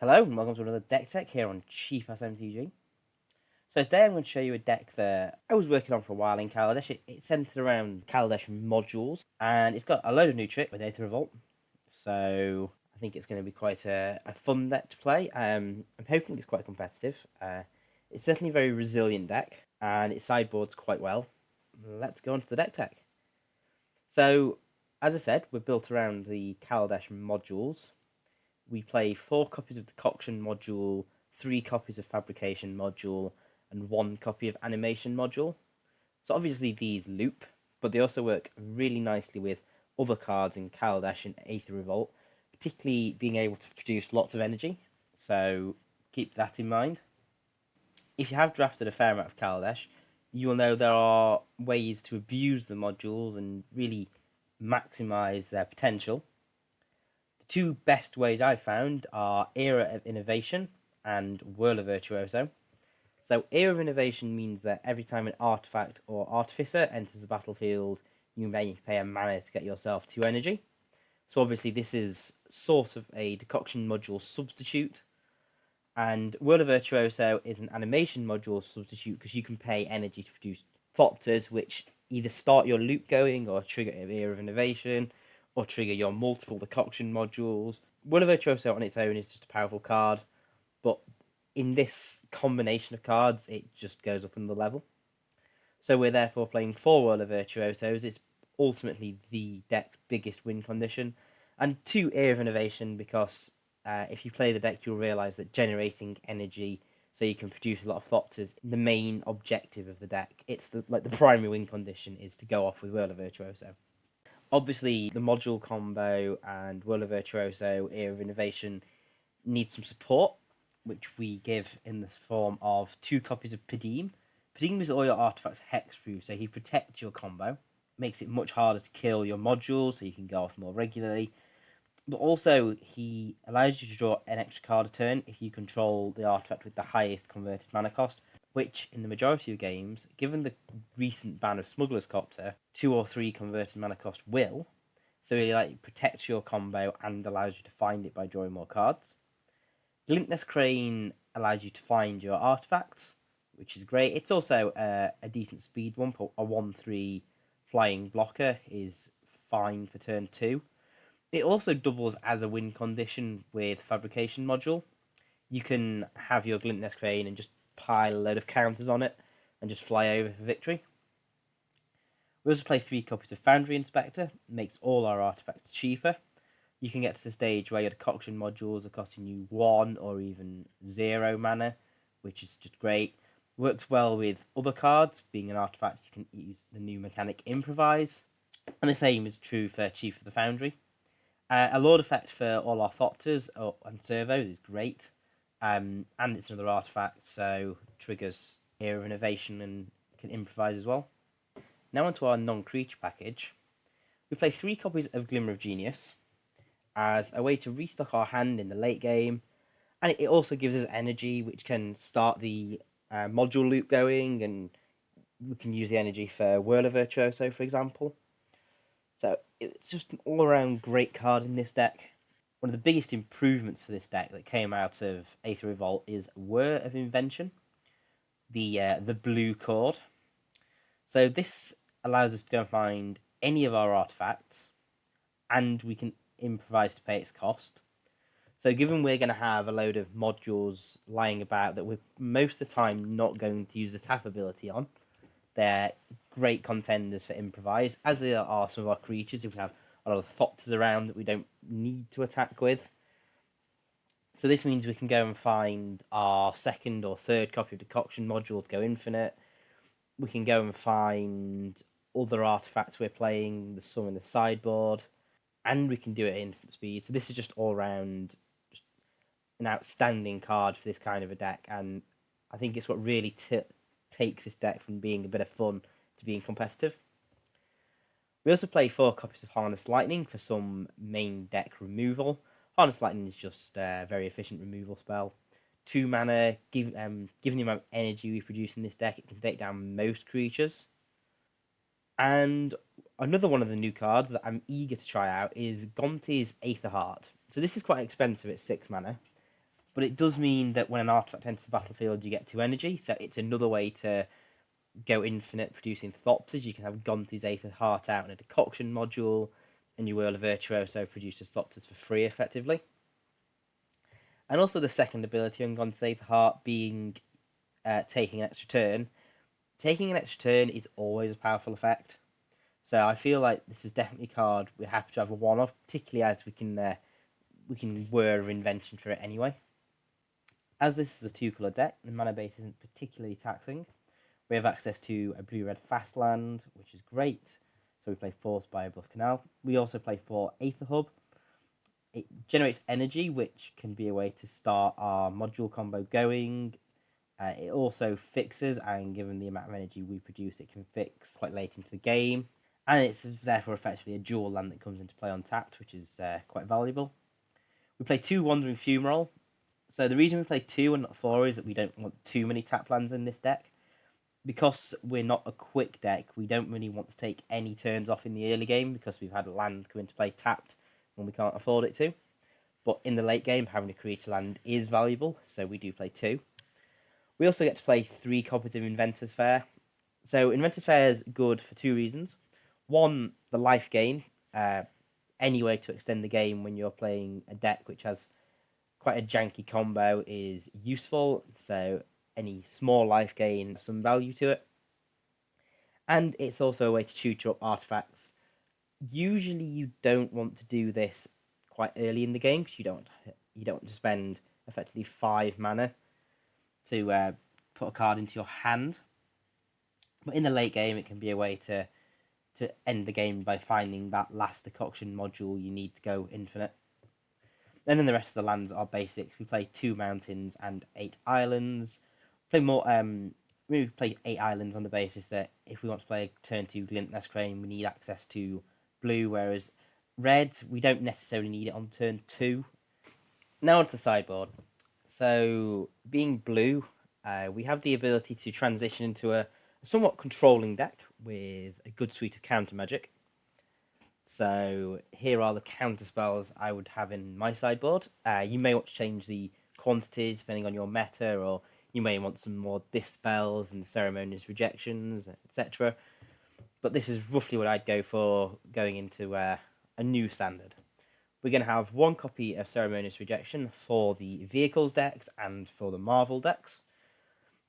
Hello and welcome to another deck tech here on Chief SMTG. So today I'm going to show you a deck that I was working on for a while in Kaladesh. It's centered around Kaladesh modules and it's got a load of new tricks with Aether Revolt. So I think it's going to be quite a fun deck to play. I'm hoping it's quite competitive. It's certainly a very resilient deck and it sideboards quite well. Let's go on to the deck tech. So as I said, we're built around the Kaladesh modules. We play 4 copies of Decoction module, 3 copies of Fabrication module, and 1 copy of Animation module. So obviously these loop, but they also work really nicely with other cards in Kaladesh and Aether Revolt, particularly being able to produce lots of energy. So keep that in mind. If you have drafted a fair amount of Kaladesh, you will know there are ways to abuse the modules and really maximize their potential. Two best ways I've found are Era of Innovation and Whirler Virtuoso. So Era of Innovation means that every time an artifact or artificer enters the battlefield, you may pay a mana to get yourself 2 energy. So obviously this is sort of a Decoction module substitute. And Whirler Virtuoso is an animation module substitute because you can pay energy to produce Thopters, which either start your loop going or trigger Era of Innovation, or trigger your multiple Decoction modules. Whirler Virtuoso on its own is just a powerful card, but in this combination of cards, it just goes up in the level. So we're therefore playing 4 Whirler Virtuosos. It's ultimately the deck's biggest win condition, and 2 Era of Innovation because if you play the deck, you'll realise that generating energy so you can produce a lot of Thopters, the main objective of the deck. It's the primary win condition is to go off with Whirler Virtuoso. Obviously, the module combo and Whirler Virtuoso, Era of Innovation, need some support, which we give in the form of 2 copies of Padim. Padim is all your artifacts hexproof, so he protects your combo, makes it much harder to kill your modules, so you can go off more regularly. But also, he allows you to draw an extra card a turn if you control the artifact with the highest converted mana cost, which, in the majority of games, given the recent ban of Smuggler's Copter, 2 or 3 converted mana cost will. So he protects your combo and allows you to find it by drawing more cards. Glintless Crane allows you to find your artifacts, which is great. It's also a decent speed one. A 1/3 flying blocker is fine for turn 2. It also doubles as a win condition with Fabrication module. You can have your Glintless Crane and just pile a load of counters on it and just fly over for victory. We also play 3 copies of Foundry Inspector, makes all our artifacts cheaper. You can get to the stage where your Decoction modules are costing you 1 or even 0 mana, which is just great. Works well with other cards. Being an artifact, you can use the new mechanic Improvise. And the same is true for Chief of the Foundry. A Lord effect for all our Thopters and Servos is great. And it's another artifact, so triggers Era of Innovation and can improvise as well. Now onto our non-creature package. We play 3 copies of Glimmer of Genius as a way to restock our hand in the late game, and it also gives us energy, which can start the module loop going, and we can use the energy for Whirler Virtuoso, for example. So it's just an all-around great card in this deck. One of the biggest improvements for this deck that came out of Aether Revolt is Whir of Invention, the blue chord. So this allows us to go and find any of our artifacts, and we can improvise to pay its cost. So given we're going to have a load of modules lying about that we're most of the time not going to use the tap ability on, they're great contenders for improvise, as there are some of our creatures if we have a lot of Thopters around that we don't need to attack with. So this means we can go and find our 2nd or 3rd copy of Decoction module to go infinite. We can go and find other artifacts we're playing, some in the sideboard, and we can do it at instant speed. So this is just all around just an outstanding card for this kind of a deck, and I think it's what really takes this deck from being a bit of fun to being competitive. We also play 4 copies of Harness Lightning for some main deck removal. Harness Lightning is just a very efficient removal spell. 2 mana, given the amount of energy we produce in this deck, it can take down most creatures. And another one of the new cards that I'm eager to try out is Gonti's Aether Heart. So this is quite expensive, it's 6 mana. but it does mean that when an artifact enters the battlefield, you get 2 energy, so it's another way to go infinite producing Thopters. You can have Gonti's Aether Heart out in a decoction module, and your Whirler Virtuoso produces Thopters for free, effectively. And also the second ability on Gonti's Aether Heart being taking an extra turn. Taking an extra turn is always a powerful effect. So I feel like this is definitely a card we're happy to have a one-off, particularly as we can Whirler Invention for it anyway. As this is a 2-colour deck, the mana base isn't particularly taxing. We have access to a blue-red fast land, which is great. So we play 4 Spire Bluff Canal. We also play 4 Aether Hub. It generates energy, which can be a way to start our module combo going. It also fixes, and given the amount of energy we produce, it can fix quite late into the game. And it's therefore effectively a dual land that comes into play untapped, which is quite valuable. We play 2 Wandering Fumarole. So the reason we play 2 and not 4 is that we don't want too many tap lands in this deck. Because we're not a quick deck, we don't really want to take any turns off in the early game because we've had land come into play tapped when we can't afford it to. But in the late game, having a creature land is valuable, so we do play 2. We also get to play 3 copies of Inventor's Fair. So Inventor's Fair is good for 2 reasons. One, the life gain. Any way to extend the game when you're playing a deck which has quite a janky combo is useful. So any small life gain has some value to it. And it's also a way to tutor up artifacts. Usually you don't want to do this quite early in the game because you don't want to spend effectively 5 mana to put a card into your hand. But in the late game, it can be a way to end the game by finding that last decoction module you need to go infinite. And then the rest of the lands are basics. We play 2 mountains and 8 islands. We play 8 islands on the basis that if we want to play a turn 2 Glintless Crane, we need access to blue, whereas red, we don't necessarily need it on turn 2. Now onto the sideboard. So, being blue, we have the ability to transition into a somewhat controlling deck with a good suite of counter magic. So, here are the counter spells I would have in my sideboard. You may want to change the quantities depending on your meta, or you may want some more dispels and ceremonious rejections, etc. But this is roughly what I'd go for going into a new standard. We're going to have 1 copy of Ceremonious Rejection for the Vehicles decks and for the Marvel decks.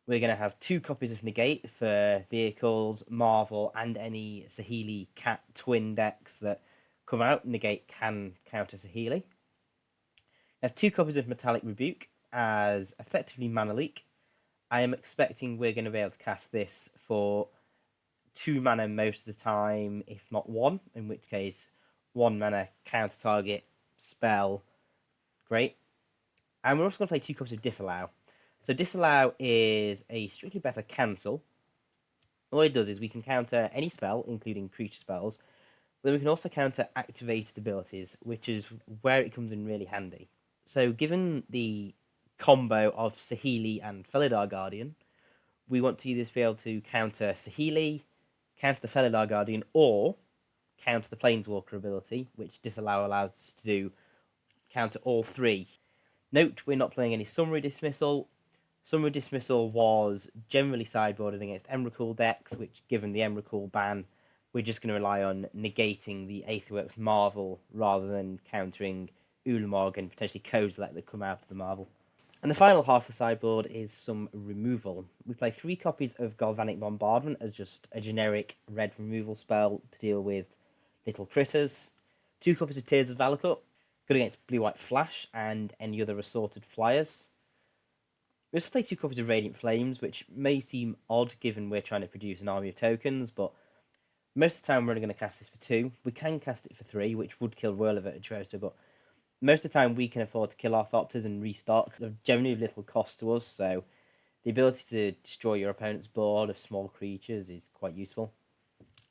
We're going to have 2 copies of Negate for Vehicles, Marvel, and any Saheeli Cat twin decks that come out. Negate can counter Saheeli. We have 2 copies of Metallic Rebuke as effectively mana leak. I am expecting we're going to be able to cast this for 2 mana most of the time, if not 1, in which case 1 mana counter target spell. Great. And we're also going to play 2 copies of Disallow. So Disallow is a strictly better cancel. All it does is we can counter any spell, including creature spells, but then we can also counter activated abilities, which is where it comes in really handy. So given the combo of Saheeli and Felidar Guardian, we want to either be able to counter Saheeli, counter the Felidar Guardian, or counter the Planeswalker ability, which Disallow allows us to do, counter all 3. Note, we're not playing any Summary Dismissal. Summary Dismissal was generally sideboarded against Emrakul decks, which, given the Emrakul ban, we're just going to rely on negating the Aetherworks Marvel rather than countering Ulamog and potentially Kozilek that come out of the Marvel. And the final half of the sideboard is some removal. We play 3 copies of Galvanic Bombardment as just a generic red removal spell to deal with little critters. 2 copies of Tears of Valakut, good against Blue-White Flash and any other assorted flyers. We also play 2 copies of Radiant Flames, which may seem odd given we're trying to produce an army of tokens, but most of the time we're only going to cast this for 2. We can cast it for 3, which would kill Whirler Virtuoso, but most of the time we can afford to kill our Thopters and restock. They're generally of little cost to us, so the ability to destroy your opponent's board of small creatures is quite useful.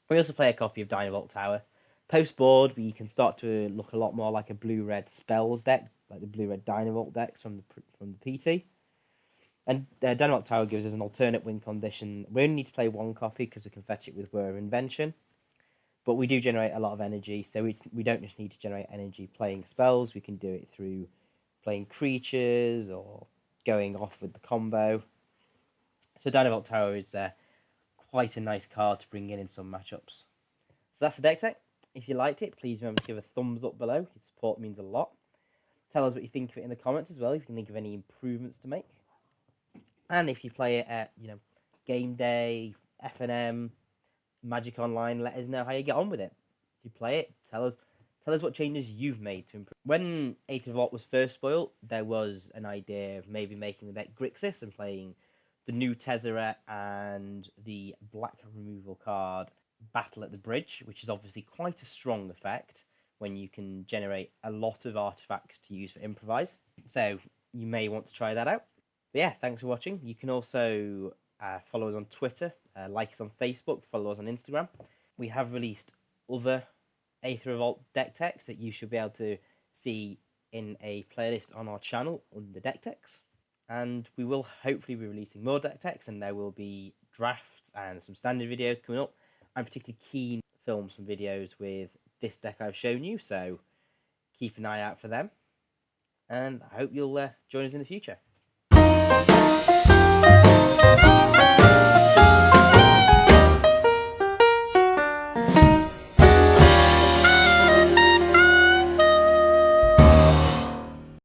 We also play a copy of Dynavolt Tower. Post-board, we can start to look a lot more like a blue-red spells deck, like the blue-red Dynavolt decks from the PT. And Dynavolt Tower gives us an alternate win condition. We only need to play 1 copy because we can fetch it with Whirler Invention. But we do generate a lot of energy, so we don't just need to generate energy playing spells. We can do it through playing creatures or going off with the combo. So Dynavolt Tower is quite a nice card to bring in some matchups. So that's the deck tech. If you liked it, please remember to give a thumbs up below. Your support means a lot. Tell us what you think of it in the comments as well, if you can think of any improvements to make. And if you play it at, game day, FNM, Magic Online, let us know how you get on with it. If you play it, tell us what changes you've made to improve. When Aether Revolt was first spoiled, there was an idea of maybe making the deck Grixis and playing the new Tezzeret and the black removal card Battle at the Bridge, which is obviously quite a strong effect when you can generate a lot of artifacts to use for improvise. So you may want to try that out. But yeah, thanks for watching. You can also follow us on Twitter, like us on Facebook, follow us on Instagram. We have released other Aether Revolt deck techs that you should be able to see in a playlist on our channel under deck techs. And we will hopefully be releasing more deck techs, and there will be drafts and some standard videos coming up. I'm particularly keen to film some videos with this deck I've shown you, so keep an eye out for them. And I hope you'll join us in the future.